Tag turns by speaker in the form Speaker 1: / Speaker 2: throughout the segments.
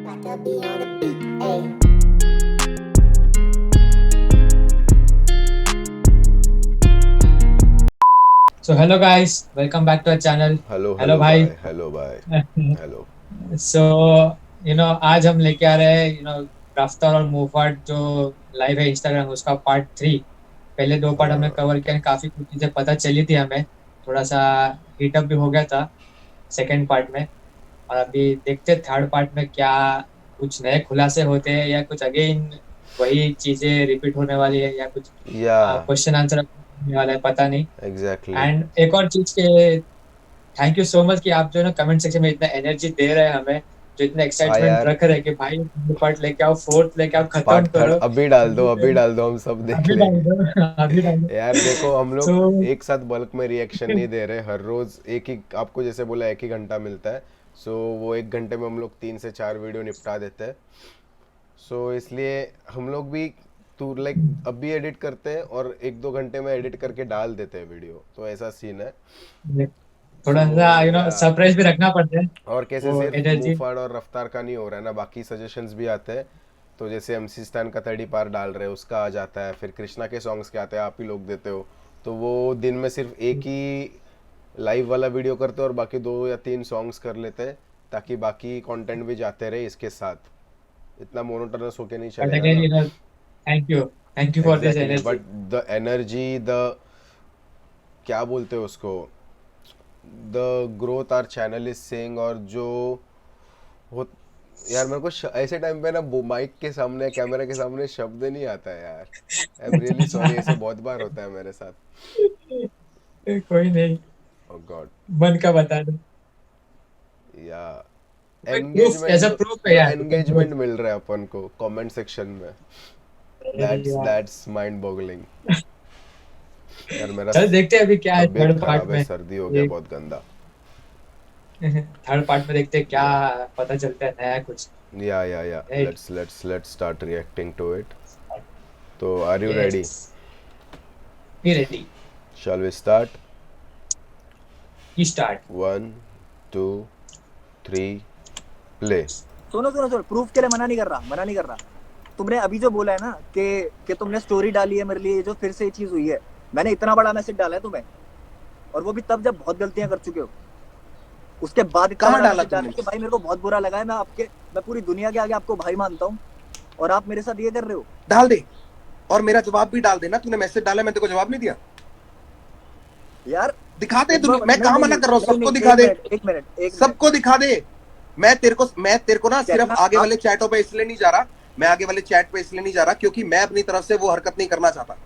Speaker 1: Gotta be on the beat, ayy.
Speaker 2: So hello guys, welcome back to our channel.
Speaker 3: Hello
Speaker 2: Hello
Speaker 3: hello
Speaker 2: भाई.
Speaker 3: Bye hello bye hello
Speaker 2: So आज हम लेके आ रहे हैं रफ्तार और मूवफाट जो लाइव है इंस्टाग्राम उसका पार्ट 3. पहले 2 पार्ट हमने
Speaker 3: हाँ
Speaker 2: कवर किया and काफी कुछ चीजें पता चली थी हमें. थोड़ा सा हीटअप भी हो गया था सेकेंड पार्ट में. और अभी देखते हैं थर्ड पार्ट में क्या कुछ नए खुलासे होते हैं या कुछ अगेन वही चीजें रिपीट होने वाली है या कुछ
Speaker 3: या
Speaker 2: क्वेश्चन आंसर होने वाला है, पता नहीं.
Speaker 3: एग्जैक्टली
Speaker 2: एंड एक और चीज के थैंक यू सो मच कि आप जो है ना कमेंट सेक्शन में इतना एनर्जी दे रहे हैं हमें, जो इतना
Speaker 3: हाँ
Speaker 2: एक्साइटमेंट
Speaker 3: यार
Speaker 2: रख रहे हैं कि भाई पार्ट लेके आओ, फोर्थ लेके आओ, खत्म
Speaker 3: पार्ट थर्ड
Speaker 2: करो.
Speaker 3: अभी डाल दो हम सब देख
Speaker 2: अभी डाल
Speaker 3: लेंगे
Speaker 2: दो, अभी डाल दो.
Speaker 3: यार देखो हम
Speaker 2: सो
Speaker 3: लोग एक साथ बल्क में रिएक्शन नहीं दे रहे हर रोज एक ही आपको जैसे बोला एक ही घंटा मिलता है सो वो एक घंटे में हम लोग 3 से 4 वीडियो निपटा देते हैं सो इसलिए हम लोग भी तू लाइक अभी एडिट करते हैं और 1-2 घंटे में एडिट करके डाल देते हैं वीडियो तो ऐसा सीन है सो
Speaker 2: थोड़ा सा
Speaker 3: या
Speaker 2: सरप्राइज भी रखना पड़ता है.
Speaker 3: और कैसे
Speaker 2: वो
Speaker 3: सिर्फ
Speaker 2: एनर्जी.
Speaker 3: मुफाड़ और रफ्तार का नहीं हो रहा है ना बाकी सजेशंस भी आते हैं तो जैसे एमसी स्टैन का 30 पार डाल रहे हैं उसका आ जाता है फिर कृष्णा के सॉन्ग्स के आते हैं आप ही लोग देते हो तो वो दिन में सिर्फ एक ही लाइव वाला वीडियो करते हैं और बाकी 2 या 3 सॉन्ग्स कर लेते हैं ताकि बाकी कंटेंट भी जाते रहे इसके साथ इतना मोनोटोनस होके नहीं
Speaker 2: बट
Speaker 3: चलेगा
Speaker 2: अगेन
Speaker 3: ना
Speaker 2: thank you for this
Speaker 3: exactly
Speaker 2: energy.
Speaker 3: But the energy the क्या बोलते हैं उसको the growth our channel is saying और जो हो यार मेरे को ऐसे टाइम पे ना माइक के सामने कैमरा के सामने शब्द नहीं आता है यार आई एम रियली सॉरी ऐसे बहुत बार होता है मेरे साथ
Speaker 2: कोई नहीं,
Speaker 3: ओह गॉड
Speaker 2: मन का बता दो.
Speaker 3: या
Speaker 2: proof
Speaker 3: engagement
Speaker 2: as a proof है
Speaker 3: जो
Speaker 2: यार, you can do
Speaker 3: engagement
Speaker 2: it.
Speaker 3: मिल रहा है अपन को कमेंट सेक्शन में
Speaker 2: यार,
Speaker 3: दैट्स माइंड बॉगलिंग यार मेरा
Speaker 2: चल देखते हैं अभी क्या है
Speaker 3: तबीयत
Speaker 2: थर्ड पार्ट
Speaker 3: खराब है
Speaker 2: में.
Speaker 3: सर्दी हो गया बहुत गंदा
Speaker 2: थर्ड पार्ट में देखते हैं क्या
Speaker 3: या
Speaker 2: पता चलता है नया कुछ.
Speaker 3: Yeah
Speaker 2: right.
Speaker 3: Let's start reacting to it तो are you ready
Speaker 2: yes, be ready.
Speaker 3: Shall we start
Speaker 2: start.
Speaker 3: 1 2 3 play
Speaker 4: सुनो सुनो सुनो, प्रूफ के लिए मना नहीं कर रहा. तुमने अभी जो बोला है ना कि तुमने स्टोरी डाली है मेरे लिए, जो फिर से ये चीज हुई है. मैंने इतना बड़ा मैसेज डाला है तुम्हें, और वो भी तब जब बहुत गलतियां कर चुके हो. उसके बाद इतना
Speaker 5: कहाँ
Speaker 4: बड़ा
Speaker 5: डाला
Speaker 4: मैसेज डाला
Speaker 5: तुमने?
Speaker 4: कि भाई मेरे को बहुत बुरा लगा है, मैं पूरी दुनिया के आगे आपको भाई मानता हूँ, और आप मेरे साथ ये कर रहे हो.
Speaker 5: डाल दे और मेरा जवाब भी डाल देना. तूने मैसेज डाला, मैं तेरे को जवाब नहीं दिया.
Speaker 4: यार
Speaker 5: दिखा दे.
Speaker 4: नहीं,
Speaker 5: मैं कहाँ मना कर रहा हूँ? सबको दिखा दे,
Speaker 4: एक मिनट
Speaker 5: सबको दिखा दे. मैं तेरे को ना सिर्फ
Speaker 4: कहना
Speaker 5: आगे
Speaker 4: आप-
Speaker 5: वाले चैटों पे इसलिए नहीं जा रहा. मैं आगे वाले चैट पे इसलिए नहीं जा रहा क्योंकि मैं अपनी तरफ से वो हरकत नहीं करना चाहता.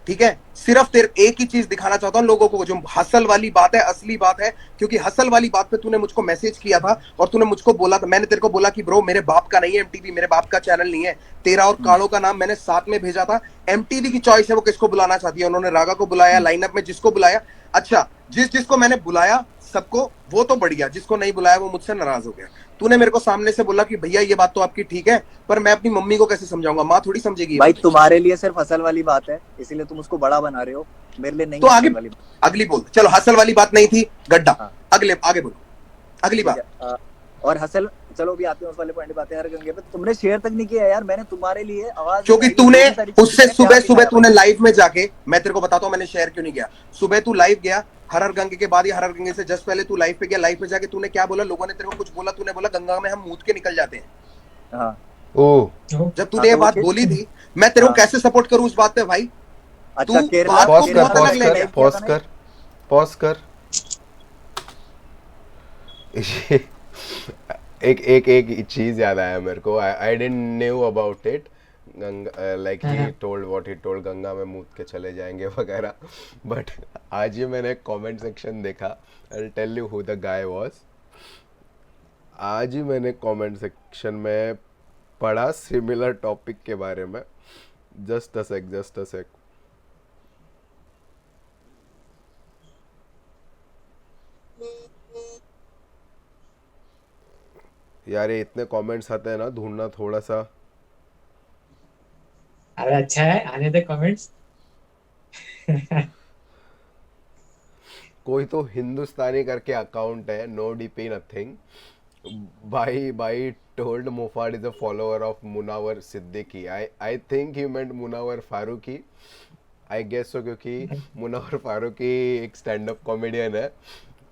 Speaker 5: ठीक है, सिर्फ तेरे एक ही चीज दिखाना चाहता हूँ लोगों को, जो हसल वाली बात है, असली बात है. क्योंकि हसल वाली बात पे तूने मुझको मैसेज किया था और तूने मुझको बोला था, मैंने तेरे को बोला कि ब्रो मेरे बाप का नहीं है एमटीवी, मेरे बाप का चैनल नहीं है. तेरा और कालो का नाम मैंने साथ में भेजा था. एमटीवी की चॉइस है वो किसको बुलाना चाहती है. उन्होंने रागा को बुलाया, लाइनअप में जिसको बुलाया. अच्छा, जिसको मैंने बुलाया सबको, वो तो बढ़िया. जिसको नहीं बुलाया वो मुझसे नाराज हो गया. तूने मेरे को सामने से बोला कि भैया ये बात तो आपकी ठीक है, पर मैं अपनी मम्मी को कैसे समझाऊंगा? माँ थोड़ी समझेगी.
Speaker 4: भाई तुम्हारे लिए सिर्फ हसल वाली बात है, इसीलिए तुम उसको बड़ा बना रहे हो. मेरे लिए नहीं
Speaker 5: तो
Speaker 4: है
Speaker 5: आगे
Speaker 4: हसल वाली बात.
Speaker 5: अगली बोल. चलो, हसल वाली बात नहीं थी, गड्ढा.
Speaker 4: हाँ.
Speaker 5: आगे बोलो अगली
Speaker 4: ठीक
Speaker 5: बात.
Speaker 4: है. और हसल, चलो भी आते हैं उस वाले पॉइंट पे आते हैं. हर गंगे पे तुमने शेयर तक नहीं किया यार. मैंने तुम्हारे लिए आवाज
Speaker 5: क्योंकि
Speaker 4: उठाई,
Speaker 5: तूने
Speaker 4: बहुत सारी चीजें
Speaker 5: उससे
Speaker 4: मैंने
Speaker 5: सुबह
Speaker 4: प्यार
Speaker 5: सुबह
Speaker 4: दिखाया
Speaker 5: तूने
Speaker 4: भाई.
Speaker 5: लाइव में जाके, मैं तेरे को बताता हूँ मैंने शेयर क्यों नहीं किया. सुबह तू लाइव गया, हर गंगे के बाद या हर गंगे से जस्ट पहले तू लाइव पे गया. लाइव पे जाके तूने क्या बोला? लोगों ने तेरे को कुछ बोला, तूने बोला गंगा में हम मूत के निकल जाते हैं.
Speaker 4: हाँ.
Speaker 3: ओह
Speaker 5: जब तूने ये
Speaker 4: तो वो
Speaker 5: बात
Speaker 4: चीज-
Speaker 5: बोली थी, मैं तेरे को
Speaker 4: हाँ.
Speaker 5: कैसे सपोर्ट करूं उस बात पे भाई?
Speaker 4: अच्छा,
Speaker 5: तू
Speaker 4: केरला
Speaker 5: बात
Speaker 3: पॉज
Speaker 5: को
Speaker 3: कर
Speaker 5: बहुत अलग ले गया.
Speaker 3: पॉज कर एक चीज याद आया मेरे को I didn't knew about it Ganga like he told what he told Ganga में मूत के चले जाएंगे वगैरह बट आज ही मैंने एक कमेंट सेक्शन देखा I tell you who the guy was आज ही मैंने कमेंट सेक्शन में पढ़ा सिमिलर टॉपिक के बारे में जस्ट अ सेक यार ये इतने कमेंट्स आते हैं ना ढूंढना थोड़ा सा
Speaker 2: अरे अच्छा है, आने दे कमेंट्स.
Speaker 3: कोई तो हिंदुस्तानी करके अकाउंट है no DP nothing Bhai told Mofad is a follower of Munawar Siddiqui. I think he meant Munawar Faruqi. I guess so, क्योंकि मुनव्वर फारूकी एक स्टैंड अप कॉमेडियन है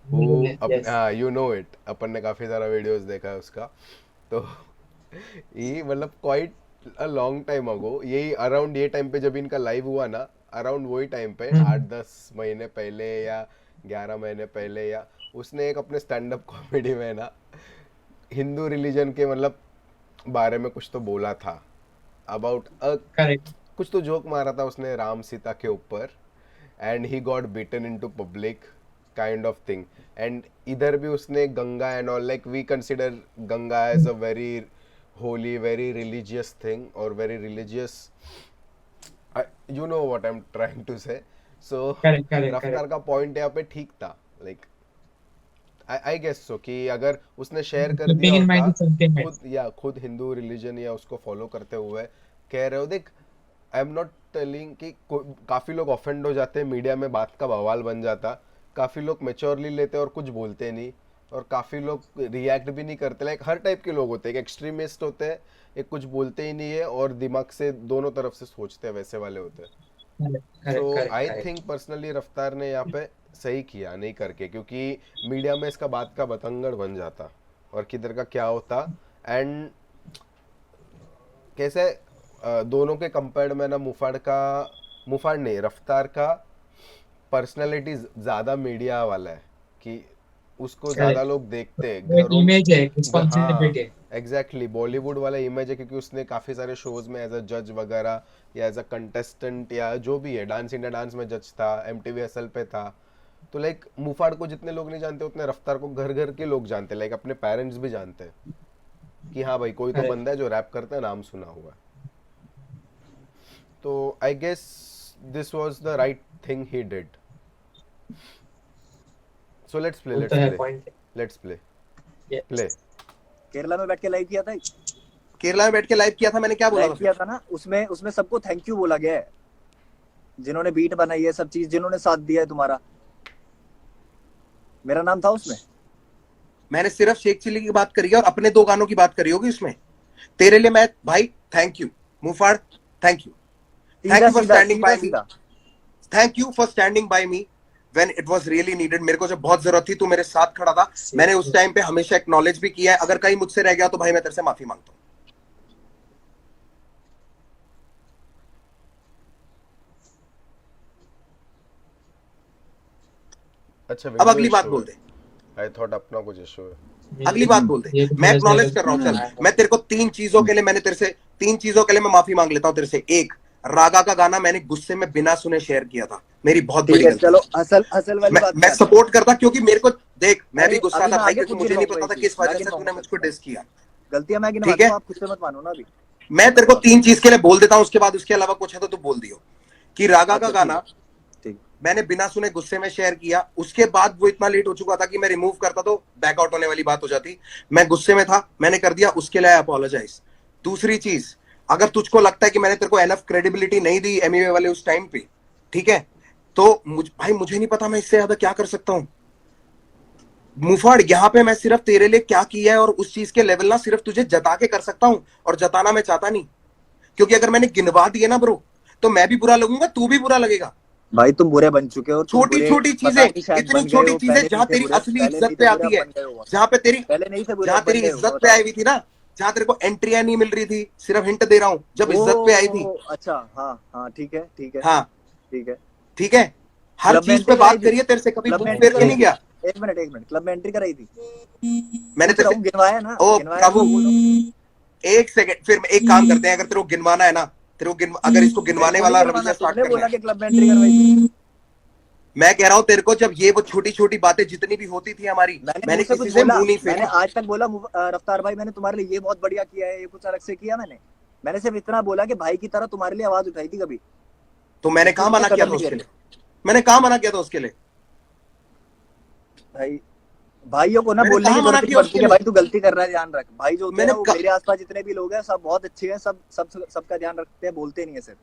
Speaker 3: वो
Speaker 2: Yes.
Speaker 3: हाँ यू नो इट, अपन ने काफी सारा वीडियोस देखा है उसका। तो ये मतलब quite a long time ago, यही अराउंड ये टाइम पे जब इनका लाइव हुआ ना, अराउंड वही टाइम पे 8-10 महीने पहले या 11 महीने पहले, या उसने एक अपने स्टैंड अप कॉमेडी में ना हिंदू रिलीजन के मतलब बारे में कुछ तो बोला था, अबाउट
Speaker 2: Correct.
Speaker 3: कुछ तो जोक मारा था उसने राम सीता के ऊपर, and he got beaten into public kind of thing. And इधर भी उसने Ganga and all, like we consider Ganga as a very holy, very religious thing और very religious, you know what I am trying to say. So
Speaker 2: Correct. Correct.
Speaker 3: Raftaar
Speaker 2: Correct.
Speaker 3: का point यहाँ पे ठीक था, like I guess so कि अगर उसने share कर
Speaker 2: Keeping
Speaker 3: दिया
Speaker 2: in mind
Speaker 3: होता
Speaker 2: the sentiments.
Speaker 3: खुद हिंदू रिलीजन या उसको फॉलो करते हुए कह रहे हो, देख आई एम नॉट टेलिंग कि काफी लोग ऑफेंड हो जाते हैं, मीडिया में बात का बवाल बन जाता, काफी लोग मेच्योरली लेते और कुछ बोलते नहीं, और काफी लोग रिएक्ट भी नहीं करते। लाइक हर टाइप के लोग होते हैं, एक एक्सट्रीमिस्ट होते हैं, एक कुछ बोलते ही नहीं है और दिमाग से दोनों तरफ से सोचते हैं, वैसे वाले होते हैं।
Speaker 2: Correct.
Speaker 3: तो
Speaker 2: Correct.
Speaker 3: आई
Speaker 2: Correct.
Speaker 3: थिंक पर्सनली रफ्तार ने यहाँ पे सही किया नहीं करके, क्योंकि मीडिया में इसका बात का बतंगड़ बन जाता और किधर का क्या होता। एंड कैसे दोनों के कंपेयर में ना मुफाड़ नहीं, रफ्तार का पर्सनालिटी ज्यादा मीडिया वाला है कि उसको ज्यादा लोग देखते हैं
Speaker 2: वो एक
Speaker 3: घरों।
Speaker 2: image है,
Speaker 3: हाँ
Speaker 2: responsibility है.
Speaker 3: एग्जैक्टली, बॉलीवुड वाला इमेज है, क्योंकि उसने काफी सारे शोज में एज अ जज वगैरह या एज अ कंटेस्टेंट या जो भी है, डांस इंडिया डांस में जज था, MTV हसल पे था। तो लाइक मुफाड़ को जितने लोग नहीं जानते उतने रफ्तार को घर घर के लोग जानते हैं, लाइक अपने पेरेंट्स भी जानते हैं कि हाँ भाई कोई तो
Speaker 2: Correct.
Speaker 3: बंदा है जो रैप करता है, नाम सुना हुआ है। तो I guess this was the right thing he did. So let's play,
Speaker 2: वो तो है point.
Speaker 3: Let's play
Speaker 2: Yes.
Speaker 3: Play.
Speaker 4: Kerala में बैठ के लाइव किया था,
Speaker 5: केरला में बैठ के लाइव किया था, मैंने क्या बोला
Speaker 4: लाइव
Speaker 5: था?
Speaker 4: किया था ना, उसमें सबको थैंक यू बोला गया है, जिन्होंने बीट बनाई है, सब चीज जिन्होंने साथ दिया है तुम्हारा, मेरा नाम था उसमें।
Speaker 5: मैंने सिर्फ शेख चिल्ली की बात करी है और अपने 2 गानों की बात करी होगी उसमें। तेरे लिए मैं भाई thank you Muhfaad, thank you, thank you for standing by me, thank you for standing by me when it was really needed. मेरे को जब बहुत जरूरत थी तू मेरे साथ खड़ा था, मैंने उस टाइम पे हमेशा एक्नॉलेज भी किया है। अगर कहीं मुझसे रह गया तो भाई मैं तेरे से माफी मांगता हूँ।
Speaker 3: अच्छा
Speaker 5: अब अगली बात बोल दे,
Speaker 3: आई थॉट अपना कुछ इशू है।
Speaker 5: अगली बात बोल दे। मैं एक्नॉलेज कर रहा हूँ, चल मैं तेरे को 3 चीजों के लिए मैं माफी मांग लेता हूँ तेरे से। एक, रागा का गाना मैंने गुस्से में बिना सुने शेयर किया था, मेरी बहुत बड़ी गलती।
Speaker 4: चलो असल वाली बात
Speaker 5: मैं सपोर्ट करता, क्योंकि मेरे को देख मैं भी गुस्सा
Speaker 4: अभी
Speaker 5: था
Speaker 4: मैं
Speaker 5: भाई,
Speaker 4: आगे
Speaker 5: क्योंकि
Speaker 4: खुद
Speaker 5: मुझे नहीं
Speaker 4: गिनवाऊंगा
Speaker 5: पता था
Speaker 4: ये
Speaker 5: किस वजह
Speaker 4: मैं
Speaker 5: से तूने
Speaker 4: गिनवाऊंगा
Speaker 5: मुझको डिस किया।
Speaker 4: गलतियां मैं
Speaker 5: ठीक
Speaker 4: गिनवाता
Speaker 5: है?
Speaker 4: हूं, आप खुद से मत मानो ना अभी।
Speaker 5: मैं तेरे को 3 चीज के लिए बोल देता हूँ, उसके बाद उसके अलावा कुछ है तो तू बोल दियो। कि रागा का
Speaker 4: अच्छा,
Speaker 5: गाना
Speaker 4: ठीक।
Speaker 5: मैंने बिना सुने गुस्से में शेयर किया, उसके बाद वो इतना लेट हो चुका था कि मैं रिमूव करता तो बैकआउट होने वाली बात हो जाती। मैं गुस्से में था, मैंने कर दिया, उसके लिए अपोलोजाइज। दूसरी चीज, अगर तुझको लगता है कि मैंने तेरे को एनफ क्रेडिबिलिटी नहीं दी एमवे वाले उस टाइम पे, ठीक है, तो भाई मुझे नहीं पता मैं इससे ज्यादा क्या कर सकता हूं। मुफाड़, यहाँ पे मैं सिर्फ तेरे लिए क्या किया है और उस चीज के लेवल ना सिर्फ तुझे जता के कर सकता हूं, और जताना मैं चाहता नहीं, क्योंकि अगर मैंने गिनवा दिए ना ब्रो, तो मैं भी बुरा लगूंगा, तू भी बुरा लगेगा।
Speaker 4: भाई तुम बुरे बन चुके हो,
Speaker 5: छोटी छोटी चीजें, इतनी छोटी चीजें जहां तेरी असली इज्जत पे आती है, जहां पे तेरी
Speaker 4: पहले नहीं थे बुरे,
Speaker 5: जहां तेरी इज्जत पे आई हुई थी ना, जहां तेरे को एंट्रियां नहीं मिल रही थी, सिर्फ हिंट दे रहा हूं, जब इज्जत पे आई थी।
Speaker 4: अच्छा, हाँ ठीक है,
Speaker 5: हाँ ठीक है, हर
Speaker 4: क्लब में
Speaker 5: चीज पे
Speaker 4: entry
Speaker 5: बात
Speaker 4: कराई थी।
Speaker 5: करिए, तेरे से कभी
Speaker 4: क्लब
Speaker 5: बुक
Speaker 4: में
Speaker 5: फेर
Speaker 4: entry
Speaker 5: के नहीं गया।
Speaker 4: एक मिनट क्लब में एंट्री कराई थी,
Speaker 5: मैंने तेरे से
Speaker 4: गिनवाया ना,
Speaker 5: ओ
Speaker 4: गिनवाया
Speaker 5: प्रभु,
Speaker 4: ना।
Speaker 5: एक सेकंड, फिर एक काम करते हैं, अगर तेरे को गिनवाना है ना, अगर इसको गिनवाने वाला रवैया स्टार्ट करना
Speaker 4: बोला
Speaker 5: है,
Speaker 4: कि क्लब में एंट्री करवाई थी।
Speaker 5: मैं कह रहा हूँ तेरे को, जब ये वो छोटी छोटी बातें जितनी भी होती थी हमारी, मैंने
Speaker 4: मुझसे
Speaker 5: किसी
Speaker 4: कुछ
Speaker 5: से
Speaker 4: बोला,
Speaker 5: मुंह नहीं
Speaker 4: मैंने
Speaker 5: फेरा।
Speaker 4: आज तक बोला रफ्तार भाई मैंने तुम्हारे लिए ये बहुत बढ़िया किया है, ये कुछ अलग से किया मैंने सिर्फ इतना बोला कि भाई की तरह तुम्हारे लिए आवाज उठाई थी कभी।
Speaker 5: तो मैंने कहा मना किया था उसके लिए, मैंने कहा मना किया था उसके लिए।
Speaker 4: भाई भाइयों को ना
Speaker 5: मैंने
Speaker 4: बोलने की
Speaker 5: कहा मना
Speaker 4: जरूरत
Speaker 5: किया
Speaker 4: पड़ती
Speaker 5: उसके
Speaker 4: है,
Speaker 5: लिए।
Speaker 4: भाई तू गलती कर रहा है, ध्यान रख। भाई जो होते हैं
Speaker 5: मैंने
Speaker 4: ना, वो मेरे आसपास जितने भी लोग हैं सब बहुत अच्छे हैं, सबका ध्यान रखते हैं, बोलते नहीं है सिर्फ।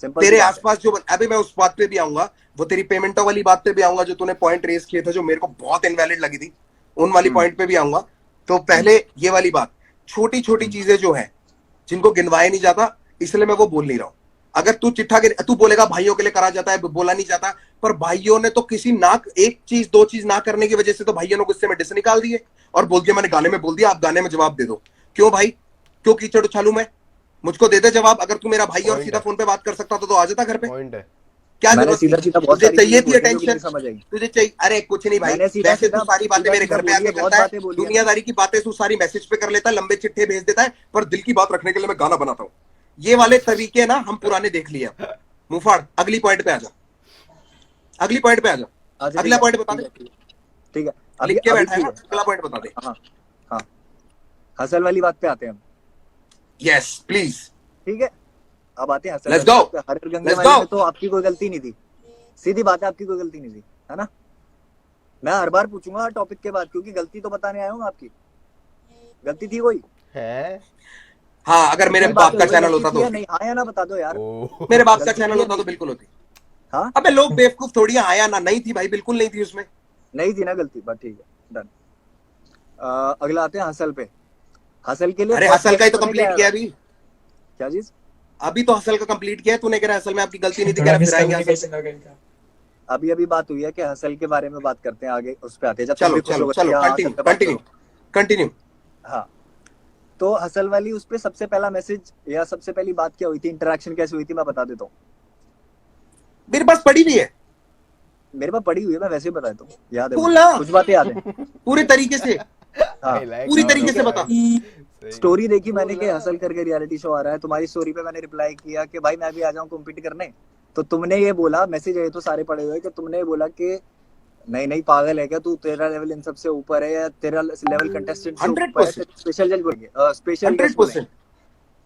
Speaker 4: सिंपल
Speaker 5: तेरे आसपास जो, अभी मैं उस बात पे भी आऊंगा, वो तेरी पेमेंटों वाली बात पे भी आऊंगा, जो तूने पॉइंट रेस किए थे जो मेरे को बहुत इनवैलिड लगी थी, उन वाली पॉइंट पे भी आऊंगा। तो पहले ये वाली बात, छोटी छोटी चीजें जो है जिनको गिनवाया नहीं जाता, इसलिए मैं वो बोल नहीं रहा हूं। अगर तू तू बोलेगा भाइयों के लिए करा जाता है, बोला नहीं जाता, पर भाइयों ने तो किसी एक चीज दो चीज ना करने की वजह से तो भाइयों ने गुस्से में डिस निकाल दिए और बोल दिया मैंने गाने में बोल दिया, आप गाने में जवाब दे दो। क्यों भाई, क्यों कीचड़ उछालू मैं? मुझको दे दे जवाब। अगर तू मेरा भाई और सीधा फोन पे बात कर सकता तो आ जाता घर पे।
Speaker 3: पॉइंट है।
Speaker 5: क्या
Speaker 4: मैंने
Speaker 5: जरूरत
Speaker 4: सीधा
Speaker 5: थी?
Speaker 4: सीधा बहुत
Speaker 5: तुझे
Speaker 4: सारी
Speaker 5: चाहिए
Speaker 4: चीजें
Speaker 5: थी
Speaker 4: बोली, जो
Speaker 5: अटेंशन,
Speaker 4: नहीं समझ आई।
Speaker 5: तुझे चाहिए, अरे कुछ नहीं भाई,
Speaker 4: मैंने सीधा
Speaker 5: वैसे तू
Speaker 4: सीधा
Speaker 5: सारी बातें मेरे घर पे आके
Speaker 4: बहुत
Speaker 5: करता है,
Speaker 4: बातें बोली है।
Speaker 5: दुनियादारी की बातें तू सारी मैसेज पे कर लेता है, लंबे चिट्ठे भेज देता है, पर दिल की बात रखने के लिए मैं गाना बनाता हूँ। ये वाले तरीके ना हम पुराने देख लिए। मुफाड़, अगली पॉइंट पे आ जा, अगली पॉइंट पे आ जा,
Speaker 4: अच्छा,
Speaker 5: अगला
Speaker 4: ठीक
Speaker 5: पॉइंट
Speaker 4: है,
Speaker 5: बता दे।
Speaker 4: ठीक है, अभी
Speaker 5: लिख के
Speaker 4: अभी
Speaker 5: बैठा है
Speaker 4: ठीक
Speaker 5: ना,
Speaker 4: है।
Speaker 5: अगला पॉइंट बता दे।
Speaker 4: हाँ हाँ, हसल वाली बात पे आते हैं हम।
Speaker 5: यस प्लीज,
Speaker 4: ठीक है, अब आते हैं हसल
Speaker 5: Let's
Speaker 4: वाली
Speaker 5: go.
Speaker 4: बात पे। हर गंगे
Speaker 5: Let's
Speaker 4: वाली
Speaker 5: go.
Speaker 4: में तो आपकी कोई गलती नहीं थी, सीधी बात है, आपकी कोई गलती नहीं थी, है ना? मैं हर बार पूछूंगा हर टॉपिक के बाद, क्योंकि गलती तो बताने आया हूँ। आपकी गलती थी कोई?
Speaker 3: है
Speaker 5: हाँ अगर मेरे
Speaker 4: इतनी
Speaker 5: बाप
Speaker 4: बातें
Speaker 5: का
Speaker 4: हुई,
Speaker 5: चैनल
Speaker 4: गलती
Speaker 5: होता
Speaker 4: थी
Speaker 5: तो,
Speaker 4: या नहीं? हाँ या ना बता दो यार।
Speaker 3: ओ
Speaker 5: मेरे बाप का
Speaker 4: गलती
Speaker 5: चैनल
Speaker 4: थी या
Speaker 5: होता तो
Speaker 4: नहीं?
Speaker 5: बिल्कुल होती।
Speaker 4: हाँ,
Speaker 5: अबे लोग बेवकूफ थोड़ी है, आया ना, नहीं थी भाई, बिल्कुल नहीं थी उसमें।
Speaker 4: नहीं थी ना गलती, बस ठीक है, डन। अगला आते हैं हसल पे। हसल के लिए
Speaker 5: अरे
Speaker 4: first
Speaker 5: हसल का ही तो
Speaker 4: question
Speaker 5: कंप्लीट
Speaker 4: क्या
Speaker 5: किया
Speaker 4: आएगा?
Speaker 5: अभी,
Speaker 4: क्या चीज?
Speaker 5: अभी तो हसल का कंप्लीट किया है। तूने कह रहा है हसल में आपकी गलती नहीं थी, कह
Speaker 2: थोड़ा
Speaker 5: रहा फिर आएंगे हसल पे।
Speaker 2: मिसकम्युनिकेशन हो गया इनका।
Speaker 4: अभी अभी बात हुई है कि हसल के बारे में बात करते हैं, आगे उस पे आते हैं जब तुम
Speaker 5: चलो
Speaker 4: भी खुश
Speaker 5: चलो
Speaker 4: होगे।
Speaker 5: चलो,
Speaker 4: हाँ,
Speaker 5: कंटिन्यू
Speaker 4: हसल पे बात
Speaker 5: कंटिन्यू
Speaker 4: करो।
Speaker 5: कंटिन्यू।
Speaker 4: हाँ, तो हसल वाली उस पे सबसे पहला मैसेज या सबसे पहली बात क्या हुई थी, इंटरेक्शन कैसे हुई थी, मैं बता देता हूँ।
Speaker 5: मेरे पास पड़ी भी है,
Speaker 4: मेरे पास पड़ी हुई है, मैं वैसे ही बता देता हूँ, याद है
Speaker 5: बोल
Speaker 4: मुझे,
Speaker 5: ना।
Speaker 4: कुछ बातें याद है।
Speaker 5: पूरे तरीके से,
Speaker 4: हाँ,
Speaker 3: I like
Speaker 5: पूरी
Speaker 3: how
Speaker 5: तरीके
Speaker 3: the
Speaker 5: से बता।
Speaker 3: सही।
Speaker 4: स्टोरी देखी मैंने कि हसल करके रियलिटी शो आ रहा है, तुम्हारी स्टोरी पे मैंने रिप्लाई किया कि भाई मैं भी आ जाऊं कॉम्पीट करने। तो तुमने ये बोला, मैसेज है तो सारे पड़े हुए, कि तुमने ये बोला कि नहीं नहीं पागल है क्या तू, तेरा लेवल इन सबसे ऊपर है, या तेरा लेवल कंटेस्टेंट से ऊपर है,
Speaker 5: 100%,
Speaker 4: स्पेशल जज बोलेंगे, स्पेशल गेस्ट
Speaker 5: 100%,
Speaker 4: बोलेंगे,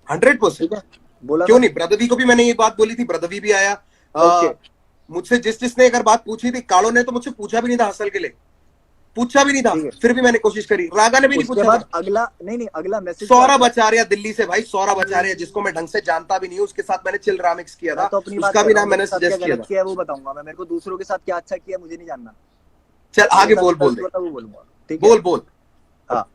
Speaker 5: 100%।
Speaker 4: ठीक है, बोला
Speaker 5: क्यों
Speaker 4: था।
Speaker 5: नहीं, ब्रदवी को भी मैंने ये बात बोली थी, ब्रदवी भी आया।
Speaker 4: ओके,
Speaker 5: मुझसे जिसने अगर बात पूछी थी, कालो ने तो मुझसे पूछा भी नहीं था हसल के लिए, पूछा भी नहीं था,
Speaker 4: ठीक है।
Speaker 5: फिर भी मैंने कोशिश करी। रागा ने भी नहीं
Speaker 4: उसके
Speaker 5: पूछा
Speaker 4: बाद
Speaker 5: था।
Speaker 4: अगला नहीं अगला मैसेज
Speaker 5: सौरभ आचार्य दिल्ली से, भाई सौरभ आचार्य, जिसको मैं ढंग से जानता भी नहीं हूँ, उसके साथ मैंने चिल रामिक्स किया
Speaker 4: मैं
Speaker 5: था,
Speaker 4: तो अपनी बात
Speaker 5: उसका
Speaker 4: कर
Speaker 5: भी
Speaker 4: रहा
Speaker 5: नाम
Speaker 4: हूँ,
Speaker 5: मैंने
Speaker 4: मेरे साथ क्या
Speaker 5: सजेस्ट किया
Speaker 4: गलत
Speaker 5: था।
Speaker 4: किया है वो बताऊंगा मैं, मेरे को दूसरों के साथ क्या अच्छा किया मुझे नहीं जानना।
Speaker 5: चल आगे
Speaker 4: मेरे साथ
Speaker 5: बोल, बोल
Speaker 4: गलत
Speaker 5: दे,
Speaker 4: हुआ था वो बोलूंगा, ठीक है?
Speaker 5: बोल बोल।
Speaker 4: हाँ,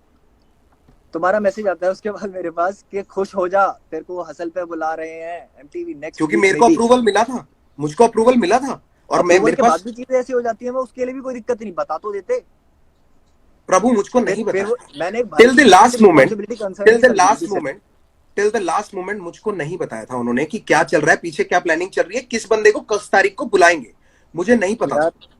Speaker 4: तुम्हारा मैसेज आता है उसके बाद मेरे पास कि खुश हो जा, तेरे को हसल पे बुला रहे हैं एमटीवी नेक्स्ट,
Speaker 5: क्योंकि मेरे को अप्रूवल मिला था, मुझको अप्रूवल मिला था, और मैं मेरे
Speaker 4: के
Speaker 5: पास
Speaker 4: बाद भी चीजें ऐसी हो जाती है, मैं उसके लिए भी कोई दिक्कत नहीं, बता तो देते।
Speaker 5: प्रभु मुझको नहीं
Speaker 4: फिर
Speaker 5: बताया।
Speaker 4: मैंने एक
Speaker 5: till the last moment,
Speaker 4: responsibility
Speaker 5: till the
Speaker 4: concern
Speaker 5: last
Speaker 4: नहीं करी
Speaker 5: moment, till the last moment मुझको नहीं बताया था उन्होंने कि क्या चल रहा है पीछे, क्या प्लानिंग चल रही है, किस बंदे को किस तारीख को बुलाएंगे, मुझे नहीं पता था।
Speaker 4: यार,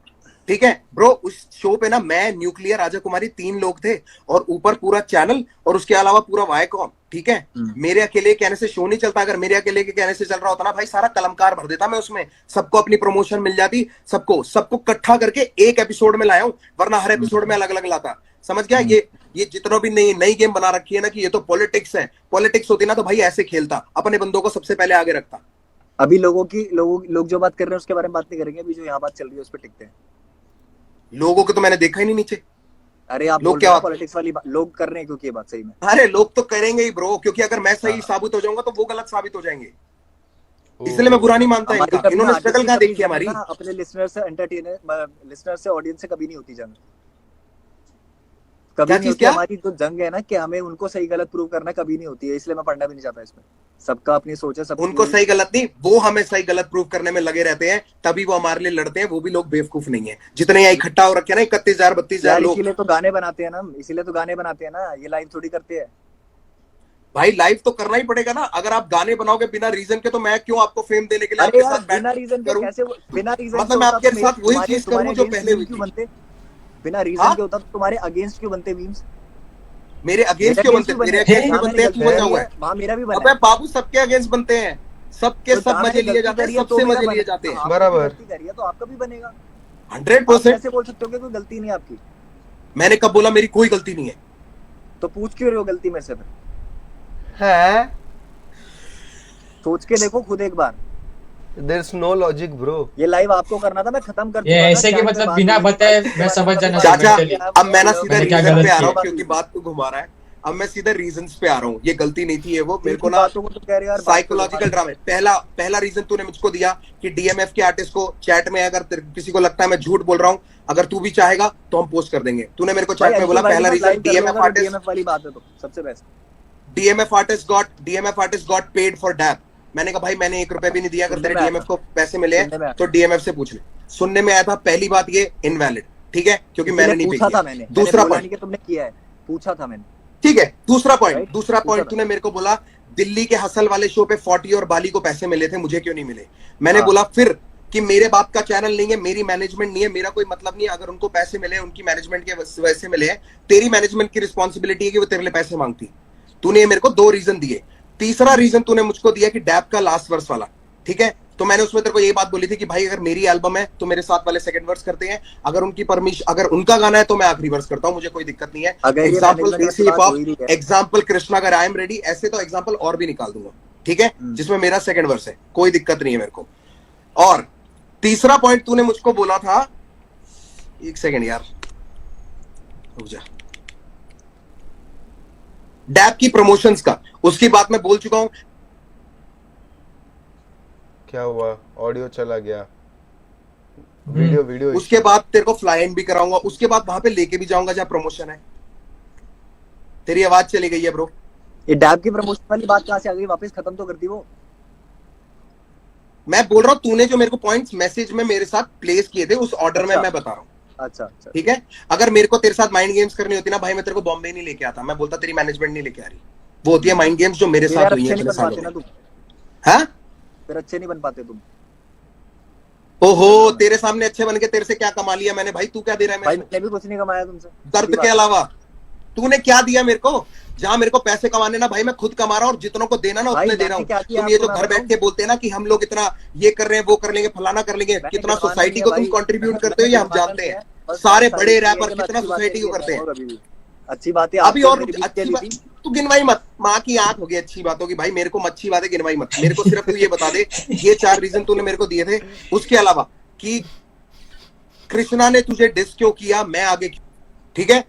Speaker 5: ठीक है ब्रो, उस शो पे ना मैं, न्यूक्लियर, राजा कुमारी, 3 लोग थे, और ऊपर पूरा चैनल, और उसके अलावा पूरा वायकॉम। ठीक है, मेरे अकेले कहने से शो नहीं चलता। अगर मेरे अकेले के कहने से चल रहा होता ना भाई, सारा कलमकार भर देता मैं उसमें, सबको अपनी प्रमोशन मिल जाती, सबको इकट्ठा करके एक एपिसोड में लाया हूं, वरना हर एपिसोड में अलग अलग लाता। समझ गया? ये जितना भी नई गेम बना रखी है ना कि ये तो पॉलिटिक्स है, पॉलिटिक्स होती ना तो भाई ऐसे खेलता, अपने बंदों को सबसे पहले आगे रखता।
Speaker 4: अभी लोग जो बात कर रहे हैं उसके बारे में बात नहीं करेंगे, अभी जो यहाँ बात चल रही है उस पर टिकते हैं।
Speaker 5: लोगों को तो मैंने देखा ही नहीं नीचे।
Speaker 4: अरे आप
Speaker 5: लोग
Speaker 4: बोल
Speaker 5: क्या
Speaker 4: रहे हो
Speaker 5: बात-
Speaker 4: पॉलिटिक्स वाली बात लोग कर रहे हैं, क्योंकि ये बात सही में,
Speaker 5: अरे लोग तो करेंगे ही ब्रो, क्योंकि अगर मैं सही
Speaker 4: हाँ।
Speaker 5: साबित हो जाऊंगा तो वो गलत साबित हो जाएंगे, इसलिए मैं बुरा नहीं मानता
Speaker 4: हमारी
Speaker 5: इनका।
Speaker 4: कभी
Speaker 5: इन्होंने
Speaker 4: ना
Speaker 5: स्ट्रगल कहाँ देखी है हमारी।
Speaker 4: ना अपने लिसनर से एंटरटेनर, लिसनर से ऑडियंस से कभी नहीं होती जंग, कभी
Speaker 5: क्या
Speaker 4: नहीं
Speaker 5: चीज,
Speaker 4: होती।
Speaker 5: क्या?
Speaker 4: हमारी जो जंग है ना कि हमें उनको सही गलत प्रूव करना कभी नहीं होती है, इसलिए मैं पढ़ना भी नहीं चाहता इसमें। सबका अपनी सोच है, सब
Speaker 5: उनको सही गलत नहीं, वो हमें सही गलत प्रूव करने में लगे रहते हैं, तभी वो हमारे लिए लड़ते हैं। वो भी लोग बेवकूफ नहीं है जितने यहाँ इकट्ठा हो रखे हैं ना, 31,000 32,000 लोग।
Speaker 4: इसीलिए तो गाने बनाते हैं ना, इसीलिए तो गाने बनाते हैं ना, ये लाइव थोड़ी करते हैं
Speaker 5: भाई लाइव तो करना ही पड़ेगा ना। अगर आप गाने बनाओगे बिना रीजन के, तो मैं क्यों आपको फेम देने के लिए
Speaker 4: अरे
Speaker 5: आपके
Speaker 4: यार
Speaker 5: साथ बैठ
Speaker 4: बिना रीजन के
Speaker 5: करूं?
Speaker 4: कैसे, बिना रीजन
Speaker 5: मतलब मैं आपके साथ वही चीज करूं जो पहले हुई थी।
Speaker 4: बनते, बिना रीजन
Speaker 5: हाँ?
Speaker 4: के होता तो तुम्हारे अगेंस्ट क्यों बनते मीम्स?
Speaker 5: मेरे अगेंस्ट क्यों बनते? मेरे अगेंस्ट भी बनते हैं, तू बचा हुआ है।
Speaker 4: वहां मेरा भी बना
Speaker 5: अबे
Speaker 4: है।
Speaker 5: बाबू सबके अगेंस्ट बनते हैं, सबके
Speaker 4: तो
Speaker 5: सब
Speaker 4: जहाँ
Speaker 5: मजे
Speaker 4: मैंने
Speaker 5: लिए
Speaker 4: गलती
Speaker 5: जाते हैं,
Speaker 4: करी है, तो
Speaker 5: सबसे
Speaker 4: मेरा
Speaker 5: मजे
Speaker 4: बना
Speaker 5: लिए
Speaker 4: है।
Speaker 5: जाते हैं।
Speaker 4: आपने
Speaker 3: बराबर।
Speaker 4: गलती करी है तो आपका भी बनेगा। आप
Speaker 5: 100%।
Speaker 4: कैसे बोल सकते हो कि कोई गलती नहीं है आपकी?
Speaker 5: मैंने कब बोला मेरी कोई गलती नहीं है?
Speaker 4: तो पूछ क्यों रहे हो गलती मेरे से? फिर
Speaker 3: है,
Speaker 4: सोच के देखो खुद एक बार।
Speaker 3: there's no logic bro।
Speaker 4: ये लाइव आपको करना था, मैं खत्म कर
Speaker 2: ये
Speaker 4: चुका था।
Speaker 2: ऐसे कि
Speaker 4: चैट पे
Speaker 2: मतलब
Speaker 4: बात
Speaker 2: बिना
Speaker 4: हुई थी,
Speaker 2: बताए
Speaker 4: बात
Speaker 2: मैं
Speaker 4: के
Speaker 2: समझ
Speaker 4: बारे में
Speaker 2: जाना
Speaker 4: बात
Speaker 5: चाचा,
Speaker 2: चाहिए।
Speaker 4: हुई।
Speaker 5: अब मैं ना सीधा
Speaker 2: मैंने क्या
Speaker 5: रीजन
Speaker 2: गलत
Speaker 5: पे आ रहा हूँ
Speaker 2: किया?
Speaker 5: क्योंकि बात को घुमा रहा है। अब मैं सीधे रीजंस पे आ रहा हूँ, ये गलती नहीं थी, ये वो मेरे को
Speaker 4: की
Speaker 5: ना
Speaker 4: बातों को तो कह रहे यार, बात करो,
Speaker 5: साइकोलॉजिकल ड्रामा। पहला रीजन तूने मुझको दिया कि डीएमएफ के आर्टिस्ट को चैट में अगर किसी को लगता है मैं झूठ बोल रहा हूँ, अगर तू भी चाहेगा तो हम पोस्ट कर देंगे। तूने मेरे को
Speaker 4: भाई
Speaker 5: चैट में बोला
Speaker 4: अंशु भाई
Speaker 5: पहला
Speaker 4: के साथ
Speaker 5: रीजन
Speaker 4: live कर लो
Speaker 5: डीएमएफ
Speaker 4: अगर
Speaker 5: आर्टिस्ट,
Speaker 4: DMF वाली बात है तो सबसे best.
Speaker 5: DMF artist got paid for डैप। मैंने कहा भाई मैंने 1 रुपया भी नहीं दिया, अगर
Speaker 4: सुनने
Speaker 5: तेरे
Speaker 4: में आया
Speaker 5: डीएमएफ
Speaker 4: था।
Speaker 5: को पैसे मिले
Speaker 4: सुनने में
Speaker 5: हैं
Speaker 4: आया
Speaker 5: तो डीएमएफ से पूछ ले। सुनने में आया था, पहली बात ये इनवैलिड, ठीक है, क्योंकि मैंने नहीं पे
Speaker 4: पूछा था
Speaker 5: किया।
Speaker 4: मैंने
Speaker 5: दूसरा
Speaker 4: बोला
Speaker 5: पॉइंट,
Speaker 4: नहीं कि तुमने किया है, पूछा था मैंने।
Speaker 5: ठीक है, दूसरा
Speaker 4: Right?
Speaker 5: पॉइंट
Speaker 4: पूछा था।
Speaker 5: तूने मेरे को बोला दिल्ली के हसल वाले शो पे 40 और बाली को पैसे मिले थे, मुझे क्यों नहीं मिले? मैंने
Speaker 4: हाँ।
Speaker 5: बोला फिर कि मेरे बाप का चैनल नहीं है, मेरी मैनेजमेंट नहीं है, मेरा कोई मतलब नहीं है, अगर उनको पैसे मिले उनकी मैनेजमेंट के वजह से मिले हैं, तेरी मैनेजमेंट की रिस्पॉन्सिबिलिटी है कि वो तेरे लिए पैसे मांगती। तूने मेरे को 2 रीजन दिए। तीसरा रीजन तूने मुझको दिया कि डैप का लास्ट वर्स वाला, ठीक है, तो मैंने उसमें तेरे को ये बात बोली थी कि भाई अगर मेरी एल्बम है तो मेरे साथ वाले सेकंड वर्स करते हैं, अगर उनकी परमिशन, अगर उनका गाना है तो मैं आखिरी वर्स करता हूं, मुझे कोई दिक्कत नहीं है।
Speaker 4: अगर ये
Speaker 5: एग्जाम्पल
Speaker 4: management
Speaker 5: फेस
Speaker 4: की
Speaker 5: हिप
Speaker 4: बात
Speaker 5: हॉप,
Speaker 4: हो ही रही है।
Speaker 5: एग्जाम्पल कृष्णा, अगर आई एम रेडी, ऐसे तो एग्जाम्पल और भी निकाल दूंगा, ठीक है, जिसमें मेरा सेकंड वर्स है, कोई दिक्कत नहीं है मेरे को। और तीसरा पॉइंट तूने मुझको बोला था, 1 सेकंड यार रुक जा, डैप की प्रमोशंस का, उसकी बात मैं बोल चुका हूं।
Speaker 3: क्या हुआ, ऑडियो चला गया, वीडियो
Speaker 5: उसके बाद तेरे को फ्लाई इन भी कराऊंगा, उसके बाद वहां पे लेके भी जाऊंगा जहां प्रमोशन है। तेरी आवाज चली गई है ब्रो।
Speaker 4: ये डैब की प्रमोशन वाली बात कहां से आ गई? वापस खत्म तो कर दी वो।
Speaker 5: मैं बोल रहा हूँ तूने जो मेरे को पॉइंट्स मैसेज में मेरे साथ प्लेस किए थे उस ऑर्डर में
Speaker 4: अच्छा।
Speaker 5: मैं बता रहा हूँ,
Speaker 4: अच्छा अच्छा
Speaker 5: ठीक है। अगर मेरे को तेरे साथ माइंड गेम्स करनी होती ना भाई, मैं तेरे को बॉम्बे नहीं लेके आता, मैं बोलता तेरी मैनेजमेंट नहीं लेके आ रही। वो होती है माइंड गेम्स जो मेरे
Speaker 4: फिर
Speaker 5: साथ
Speaker 4: यार
Speaker 5: हुई
Speaker 4: अच्छे
Speaker 5: है
Speaker 4: नहीं
Speaker 5: इतने
Speaker 4: बन पाते
Speaker 5: सालों
Speaker 4: ना
Speaker 5: में।
Speaker 4: तुम,
Speaker 5: हाँ,
Speaker 4: फिर अच्छे नहीं बन पाते तुम।
Speaker 5: ओहो, तेरे सामने अच्छे बन के तेरे से क्या कमा लिया मैंने भाई? तू क्या दे रहा है
Speaker 4: भाई
Speaker 5: मेरे को?
Speaker 4: मैंने भी कुछ नहीं कमाया तुमसे,
Speaker 5: दर्द
Speaker 4: सीधी
Speaker 5: के
Speaker 4: बात।
Speaker 5: अलावा तूने क्या दिया मेरे को? जहां मेरे को पैसे कमाने ना भाई, मैं खुद कमा रहा हूँ, और जितनों को देना ना
Speaker 4: भाई
Speaker 5: उतने दे
Speaker 4: मैंने
Speaker 5: रहा हूँ।
Speaker 4: क्या किया
Speaker 5: तुम ये
Speaker 4: आपको
Speaker 5: जो
Speaker 4: मैं
Speaker 5: घर बैठ
Speaker 4: बताऊं?
Speaker 5: के बोलते हैं ना कि हम लोग इतना ये कर रहे हैं, वो कर लेंगे, फलाना कर लेंगे,
Speaker 4: मैंने
Speaker 5: कितना
Speaker 4: गिनवाना
Speaker 5: सोसाइटी
Speaker 4: नहीं है
Speaker 5: को तुम
Speaker 4: भाई।
Speaker 5: कंट्रीब्यूट करते हो
Speaker 4: मैंने
Speaker 5: ये हम
Speaker 4: गिनवाना
Speaker 5: जानते
Speaker 4: नहीं
Speaker 5: हैं।
Speaker 4: है, बस
Speaker 5: सारे
Speaker 4: बात
Speaker 5: बड़े
Speaker 4: सारी ये है
Speaker 5: रैपर
Speaker 4: कि मैं
Speaker 5: कितना
Speaker 4: अच्छी बातें
Speaker 5: सोसाइटी को
Speaker 4: नहीं
Speaker 5: करते हैं।
Speaker 4: कहता हूं कभी भी। अच्छी बातें
Speaker 5: अभी
Speaker 4: आपसे
Speaker 5: और
Speaker 4: मेरी बीच
Speaker 5: अच्छी
Speaker 4: चली
Speaker 5: बात,
Speaker 4: थी।
Speaker 5: तू गिनवाई मत, माँ की आंख हो गई अच्छी बातों की भाई, मेरे को अच्छी बातें गिनवाई मत। मेरे को सिर्फ तू ये बता दे, ये 4 रीजन तूने मेरे को दिए थे, उसके अलावा कि कृष्णा ने तुझे डिस क्यों किया, मैं आगे क्यों, ठीक है।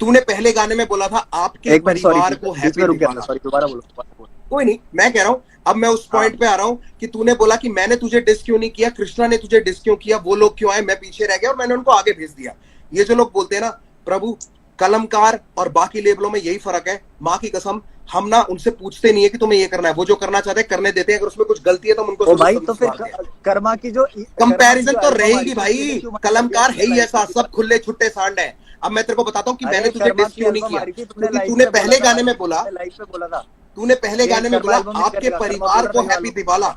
Speaker 5: तूने पहले गाने में बोला था आपके
Speaker 4: एक मिनट, सॉरी
Speaker 5: परिवार को
Speaker 4: बीच में
Speaker 5: हैप्पी
Speaker 4: रुक गया था,
Speaker 5: दिवाला।
Speaker 4: सॉरी, दोबारा बोलो दोबारा बोलो।
Speaker 5: कोई नहीं, मैं कह रहा हूं, अब मैं उस पॉइंट पे आ रहा हूं कि तूने बोला कि मैंने तुझे डिस क्यों नहीं किया, कृष्णा ने तुझे डिस क्यों किया, वो लोग क्यों आए, मैं पीछे रह गया और मैंने उनको आगे भेज दिया। ये जो लोग बोलते हैं ना प्रभु, कलमकार और बाकी लेबलों में यही फर्क है, माँ की कसम, हम ना उनसे पूछते नहीं है कि तुम्हें ये करना है, वो जो करना चाहते हैं करने देते हैं, अगर उसमें कुछ गलती है तो हम उनको
Speaker 4: ओ भाई
Speaker 5: जरूर
Speaker 4: तो फिर
Speaker 5: सुधारते हैं।
Speaker 4: कर्मा की जो
Speaker 5: कंपैरिजन तो
Speaker 4: album
Speaker 5: रहेगी
Speaker 4: आई थी,
Speaker 5: भाई,
Speaker 4: उसने क्यों मना कर
Speaker 5: कलमकार
Speaker 4: दिया?
Speaker 5: है ही
Speaker 4: तुमने
Speaker 5: ऐसा,
Speaker 4: लाइफ
Speaker 5: सब खुले छुट्टे सांड है। अब मैं तेरे को बताता हूँ कि मैंने
Speaker 4: अरे
Speaker 5: तुझे
Speaker 4: कर्मा
Speaker 5: डिस
Speaker 4: की
Speaker 5: क्यों नहीं
Speaker 4: एल्बम
Speaker 5: किया,
Speaker 4: आ रही थी, तुमने
Speaker 5: क्योंकि
Speaker 4: लाइव
Speaker 5: तूने
Speaker 4: पे बोला
Speaker 5: पहले
Speaker 4: था
Speaker 5: गाने
Speaker 4: भाई,
Speaker 5: में बोला,
Speaker 4: तुमने लाइव पे बोला था
Speaker 5: तूने पहले
Speaker 4: कि
Speaker 5: गाने में
Speaker 4: कर्मा
Speaker 5: बोला
Speaker 4: एल्बम हिट
Speaker 5: आपके
Speaker 4: करेगा, कर्मा
Speaker 5: परिवार
Speaker 4: बोल
Speaker 5: को
Speaker 4: रहा था
Speaker 5: हैप्पी
Speaker 4: ये
Speaker 5: दिवाला,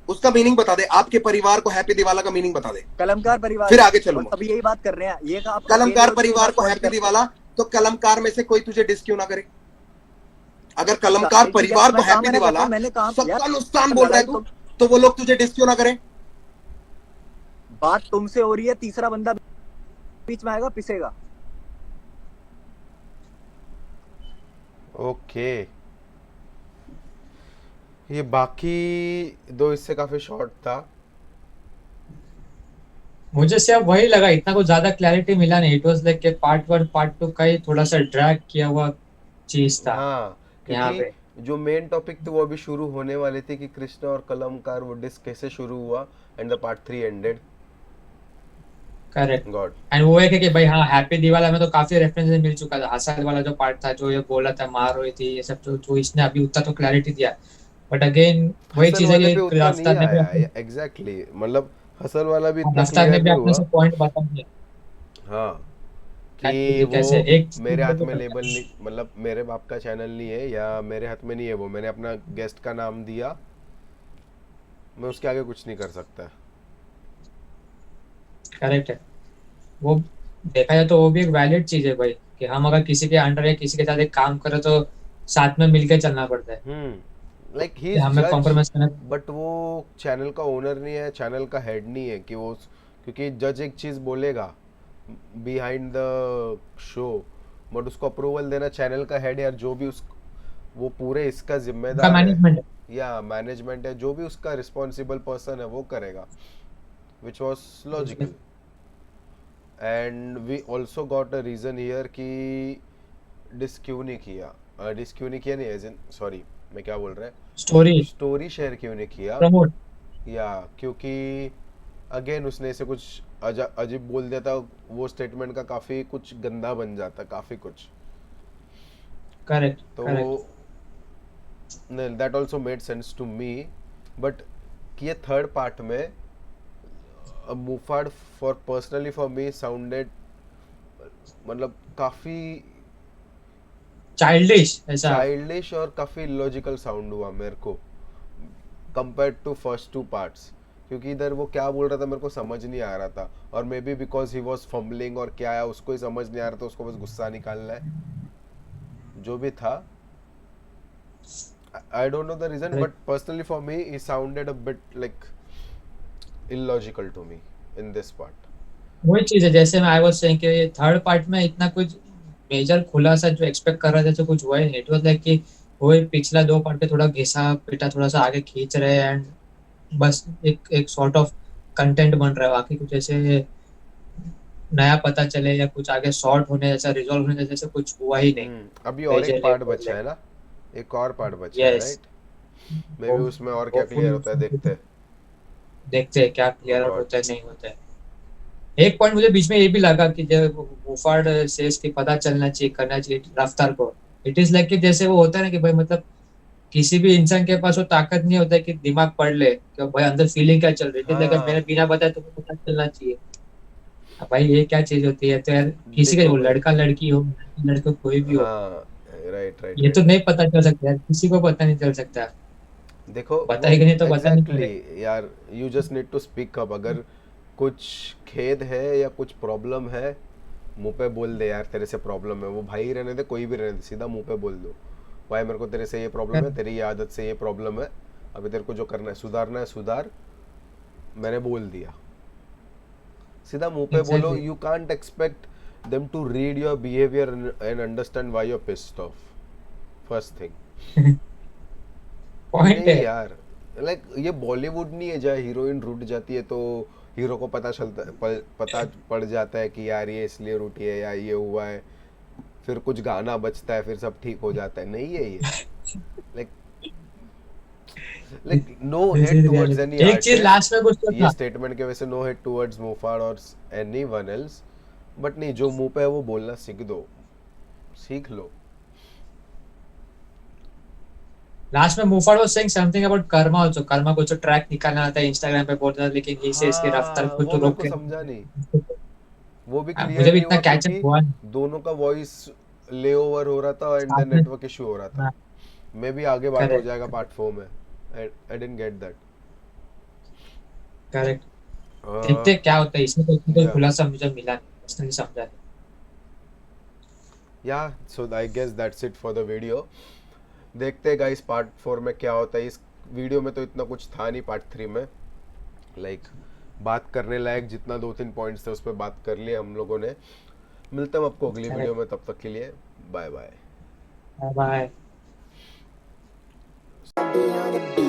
Speaker 5: उसका मीनिंग बता दे, आपके परिवार को हैप्पी दिवाला का मीनिंग बता दे,
Speaker 4: कलमकार परिवार
Speaker 5: फिर
Speaker 4: को।
Speaker 5: आगे
Speaker 4: और
Speaker 5: चलूंगा।
Speaker 4: सभी यही बात कर रहे हैं, ये आप
Speaker 5: कलमकार
Speaker 4: अकेले
Speaker 5: परिवार को हैप्पी दिवाला, तो कलमकार में से कोई तुझे डिस क्यों ना करे? अगर कलमकार परिवार को हैप्पी दिवाला
Speaker 4: मैंने कहा
Speaker 5: सबका
Speaker 4: यार,
Speaker 5: नुकसान बोल रहा है तू, तो वो लोग तुझे डिस क्यों ना करें?
Speaker 4: बात तुमसे हो रही है, तीसरा बंदा बीच में आएगा, पिसेगा।
Speaker 3: ओके, ये बाकी 2 इससे काफी शॉर्ट था।
Speaker 2: मुझे सिर्फ वही लगा, इतना कुछ ज्यादा क्लैरिटी मिला नहीं। इट वाज लाइक के पार्ट 1 पार्ट 2 का ही थोड़ा सा ड्रैग किया हुआ चीज था
Speaker 3: हाँ,
Speaker 2: यहाँ पे।
Speaker 3: क्योंकि जो मेन टॉपिक थी वो अभी शुरू होने वाले थे कि कृष्णा और कलमकार वो डिस्क कैसे शुरू हुआ and the part 3 ended.
Speaker 2: Correct.
Speaker 3: God,
Speaker 2: and वो है कि भाई हाँ, हैप्पी दिवाला में तो काफी रेफरेंसेस मिल चुका था। हसल वाला जो पार्ट था, जो ये बोला था मार रही थी, ये सब जो इसने अभी उतना तो क्लैरिटी दिया। बट अगेन वही
Speaker 3: हसल
Speaker 2: चीज है
Speaker 3: वाले पे
Speaker 2: कि
Speaker 3: उतना
Speaker 2: रफ्तार
Speaker 3: नहीं
Speaker 2: ने भी
Speaker 3: आया,
Speaker 2: अपने
Speaker 3: एग्जैक्टली, मतलब हसल वाला भी इतना
Speaker 2: रफ्तार ने
Speaker 3: क्लियर
Speaker 2: भी
Speaker 3: नहीं
Speaker 2: अपने
Speaker 3: हुआ।
Speaker 2: से पॉइंट बता दिया
Speaker 3: हाँ, कि
Speaker 2: कि
Speaker 3: वो
Speaker 2: कैसे एक
Speaker 3: मेरे हाथ में लेबल नहीं, मतलब मेरे बाप का चैनल नहीं है या मेरे हाथ में नहीं है वो, मैंने अपना गेस्ट का नाम दिया, मैं उसके आगे कुछ नहीं कर सकता।
Speaker 2: करेक्ट है। वो देखा जाए तो वो भी एक वैलिड चीज है भाई, कि हम अगर किसी के अंडर या किसी के साथ एक काम करें तो साथ में मिलकर चलना पड़ता है,
Speaker 3: लाइक ही
Speaker 2: कि
Speaker 3: इज
Speaker 2: हमें
Speaker 3: जज,
Speaker 2: कॉम्प्रोमाइज करना।
Speaker 3: बट वो चैनल का ओनर नहीं है, चैनल का हेड नहीं है कि वो, क्योंकि जज एक चीज बोलेगा बिहाइंड द शो, बट उसको अप्रूवल देना चैनल का हेड यार, जो भी उस वो पूरे इसका
Speaker 2: उनका
Speaker 3: जिम्मेदार है
Speaker 2: मैनेजमेंट है।
Speaker 3: या मैनेजमेंट है, जो भी उसका रिस्पॉन्सिबल पर्सन है वो करेगा, which was logical. And we also got a reason here कि डिस क्यों नहीं किया, डिस क्यों नहीं किया नहीं एज इन सॉरी मैं क्या बोल रहा है,
Speaker 2: स्टोरी
Speaker 3: स्टोरी शेयर क्यों नहीं किया,
Speaker 2: प्रमोट।
Speaker 3: या क्योंकि अगेन उसने ऐसे कुछ अजीब बोल दिया था, वो स्टेटमेंट का काफी कुछ गंदा बन जाता काफी कुछ,
Speaker 2: करेक्ट
Speaker 3: तो
Speaker 2: correct.
Speaker 3: That also made sense to me, but ये थर्ड पार्ट में Muhfaad for personally for me sounded मतलब काफी
Speaker 2: चाइल्डिश ऐसा।
Speaker 3: चाइल्डिश और काफी इलॉजिकल साउंड हुआ मेरे को compared to first two parts, क्योंकि इधर वो क्या बोल रहा था मेरे को समझ नहीं आ रहा था, और may be because he was fumbling और क्या है उसको ही समझ नहीं आ रहा था, उसको बस गुस्सा निकालना है जो भी था, I don't know the reason, but personally for me he sounded a bit like illogical to me in this part.
Speaker 2: वही चीज है, जैसे मैं आई वाज सेइंग कि थर्ड पार्ट में इतना कुछ मेजर खुलासा जो एक्सपेक्ट कर रहा था तो कुछ हुआ ही नहीं। इट वाज लाइक कि वही पिछला दो पार्ट पे थोड़ा घिसा पिटा थोड़ा सा आगे खींच रहे हैं एंड बस एक एक सॉर्ट ऑफ कंटेंट बन रहा है, बाकी कुछ ऐसे नया पता चले या कुछ आगे सॉर्ट होने जैसा रिजॉल्व होने जैसा कुछ हुआ ही नहीं।
Speaker 3: अभी और एक पार्ट बचा है ना, एक और पार्ट बचा है
Speaker 2: यस,
Speaker 3: राइट, मे बी उसमें और क्या क्लियर होता है, देखते हैं
Speaker 2: देखते हैं क्या क्लियर
Speaker 3: God.
Speaker 2: होता है नहीं होता है। एक पॉइंट मुझे बीच में ये भी लगा कि जब वुफार्ड सेज कि पता चलना चाहिए करना चाहिए रफ्तार को, इट इज लाइक कि जैसे वो होता है ना कि भाई मतलब किसी भी इंसान के पास वो ताकत नहीं होता है कि दिमाग पढ़ ले कि भाई अंदर फीलिंग क्या चल रही है, लेकिन मेरे बिना बताए तो पता चलना चाहिए। अब भाई ये क्या चीज होती है, तो यार किसी का
Speaker 3: देखो
Speaker 2: वो
Speaker 3: भाई,
Speaker 2: लड़का लड़की हो लड़का कोई भी हो,
Speaker 3: हाँ राइट राइट
Speaker 2: ये तो
Speaker 3: राइट,
Speaker 2: नहीं पता चल सकता यार, किसी को पता नहीं चल सकता।
Speaker 3: देखो वो
Speaker 2: बताएगा नहीं तो पता नहीं
Speaker 3: एग्जैक्टली
Speaker 2: चलेगा।
Speaker 3: यार, you just need to speak up, अगर कुछ खेद है या कुछ प्रॉब्लम है मुंह पे बोल दे यार, तेरे से प्रॉब्लम है, वो भाई रहने दे कोई भी रहने दे, सीधा मुंह पे बोल दो भाई मेरे को तेरे से ये प्रॉब्लम है, तेरी ये आदत से ये प्रॉब्लम है, अभी तेरे को जो करना है सुधारना है सुधार, मैंने बोल दिया, सीधा मुंह पे बोलो,
Speaker 2: Exactly.
Speaker 3: You can't expect them to read your behaviour and understand why you are pissed off, first thing.
Speaker 2: Point
Speaker 3: नहीं
Speaker 2: है।
Speaker 3: यार, लाइक ये बॉलीवुड नहीं है जहाँ हीरोइन रूठ जाती है तो हीरो को पता पता पड़ जाता है कि यार ये इसलिए रूठी है या ये हुआ है, फिर कुछ गाना बजता है फिर सब ठीक हो जाता है, नहीं है ये, like no
Speaker 2: This
Speaker 3: hate
Speaker 2: is
Speaker 3: towards
Speaker 2: reality.
Speaker 3: Any
Speaker 2: एक चीज
Speaker 3: आर्टिस्ट,
Speaker 2: लास्ट में कुछ तो
Speaker 3: ये
Speaker 2: था,
Speaker 3: स्टेटमेंट के वजह से नो हेट टुवर्ड्स मुफाड और एनीवन एल्स, बट नहीं जो मुंह पे है वो बोलना सीख दो, सीख लो।
Speaker 2: लास्ट में Muhfaad was saying something about karma also, karma को जो ट्रैक निकालना था इंस्टाग्राम पे बोलता था, लेकिन ये से इसके रफ्तार
Speaker 3: हाँ
Speaker 2: को तो
Speaker 3: वो मेरे
Speaker 2: रोक
Speaker 3: को
Speaker 2: के
Speaker 3: समझा नहीं, वो भी
Speaker 2: मुझे
Speaker 3: क्लियर
Speaker 2: भी
Speaker 3: नहीं
Speaker 2: इतना
Speaker 3: हुआ
Speaker 2: कैचअप
Speaker 3: क्योंकि
Speaker 2: हुआ नहीं।
Speaker 3: दोनों का वॉइस ले ओवर हो रहा था एंड देन
Speaker 2: साथ में
Speaker 3: नेटवर्क इशू हो रहा था, मे बी आगे बात हो जाएगा
Speaker 2: करेक्ट
Speaker 3: पार्ट 4 में, I didn't get that.
Speaker 2: Correct. देखते हैं क्या होता है, इसमें तो इतना कोई
Speaker 3: या
Speaker 2: खुलासा मुझे मिला नहीं, पर्सनली समझा नहीं।
Speaker 3: Yeah so I guess that's it for the video, देखते हैं गाइस पार्ट 4 में क्या होता है, इस वीडियो में तो इतना कुछ था नहीं पार्ट 3 में, लाइक बात करने लायक जितना 2-3 पॉइंट्स थे उस पर बात कर लिए हम लोगों ने, मिलते हैं आपको अगली वीडियो में, तब तक के लिए bye bye.
Speaker 2: Bye.
Speaker 1: Be on the beat.